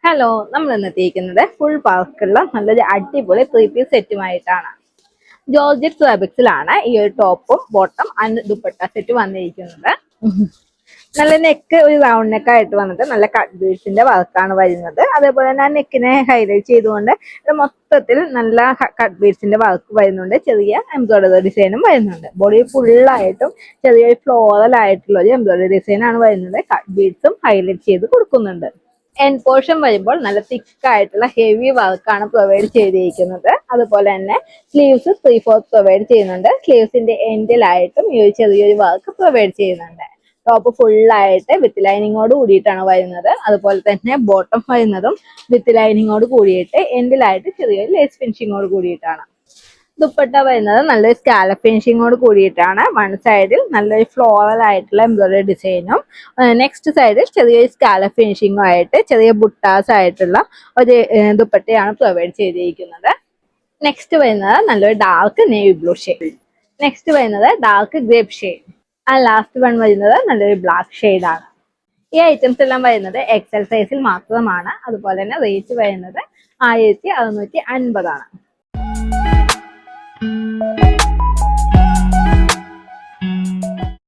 Hello, നമ്മൾ ഇന്ന് എത്തിയിരിക്കുന്നത് ഫുൾ വർക്കുള്ള നല്ലൊരു അടിപൊളി 3 പീസ് സെറ്റുമായിട്ടാണ്. ജോർജറ്റ് ഫാബ്രിക്സിലാണ് ഈ ഒരു ടോപ്പും ബോട്ടം ആൻഡ് ദുപ്പട്ട സെറ്റ് വന്നിരിക്കുന്നത്. നല്ല നെക്ക് ഒരു റൗണ്ട് നെക്ക് ആയിട്ട് വന്നിട്ട് നല്ല കട്ട് ബീഡ്സിന്റെ വർക്കാണ് വരുന്നത്. അതേപോലെ തന്നെ ആ നെക്കിനെ ഹൈലൈറ്റ് ചെയ്തുകൊണ്ട് മൊത്തത്തിൽ നല്ല കട്ട് ബീഡ്സിന്റെ വർക്ക് വരുന്നുണ്ട്. ചെറിയ എംബ്രോയിഡറി ഡിസൈനും വരുന്നുണ്ട്. ബോഡി ഫുള്ളായിട്ടും ചെറിയൊരു ഫ്ലോറൽ ആയിട്ടുള്ള ഒരു എംബ്രോയിഡറി ഡിസൈൻ ആണ് വരുന്നത്. കട്ട് ബീഡ്സും ഹൈലൈറ്റ് ചെയ്ത് കൊടുക്കുന്നുണ്ട്. എൻഡ് പോർഷൻ വരുമ്പോൾ നല്ല തിക്ക് ആയിട്ടുള്ള ഹെവി വർക്കാണ് പ്രൊവൈഡ് ചെയ്തിരിക്കുന്നത്. അതുപോലെ തന്നെ സ്ലീവ്സ് 3/4 പ്രൊവൈഡ് ചെയ്യുന്നുണ്ട്. സ്ലീവ്സിന്റെ എൻഡിലായിട്ടും ഈ ഒരു ചെറിയൊരു വർക്ക് പ്രൊവൈഡ് ചെയ്യുന്നുണ്ട്. ടോപ്പ് ഫുള്ളായിട്ട് വിത്ത് ലൈനിങ്ങോട് കൂടിയിട്ടാണ് വരുന്നത്. അതുപോലെ തന്നെ ബോട്ടം വരുന്നതും വിത്ത് ലൈനിങ്ങോട് കൂടിയിട്ട് എൻഡിലായിട്ട് ചെറിയൊരു ലേസ് ഫിനിഷിങ്ങോട് കൂടിയിട്ടാണ്. ദുപ്പട്ട വരുന്നത് നല്ലൊരു സ്കാലപ്പ് ഫിനിഷിങ്ങോട് കൂടിയിട്ടാണ്. വൺ സൈഡിൽ നല്ലൊരു ഫ്ലോറൽ ആയിട്ടുള്ള എംബ്രോയിഡറി ഡിസൈനും നെക്സ്റ്റ് സൈഡിൽ ചെറിയൊരു സ്കാലപ്പ് ഫിനിഷിങ്ങും ആയിട്ട് ചെറിയ ബുട്ടാസ് ആയിട്ടുള്ള ഒരു ദുപ്പട്ടയാണ് പ്രൊവൈഡ് ചെയ്തിരിക്കുന്നത്. നെക്സ്റ്റ് വരുന്നത് നല്ലൊരു dark navy blue shade. Next വരുന്നത് ഡാർക്ക് ഗ്രേപ്പ് ഷെയ്ഡ്. ആ ലാസ്റ്റ് വൺ വരുന്നത് നല്ലൊരു ബ്ലാക്ക് ഷെയ്ഡ് ആണ്. ഈ ഐറ്റംസ് എല്ലാം വരുന്നത് എക്സൽ സൈസിൽ മാത്രമാണ്. അതുപോലെ തന്നെ റേറ്റ് വരുന്നത് 1650 ആണ്.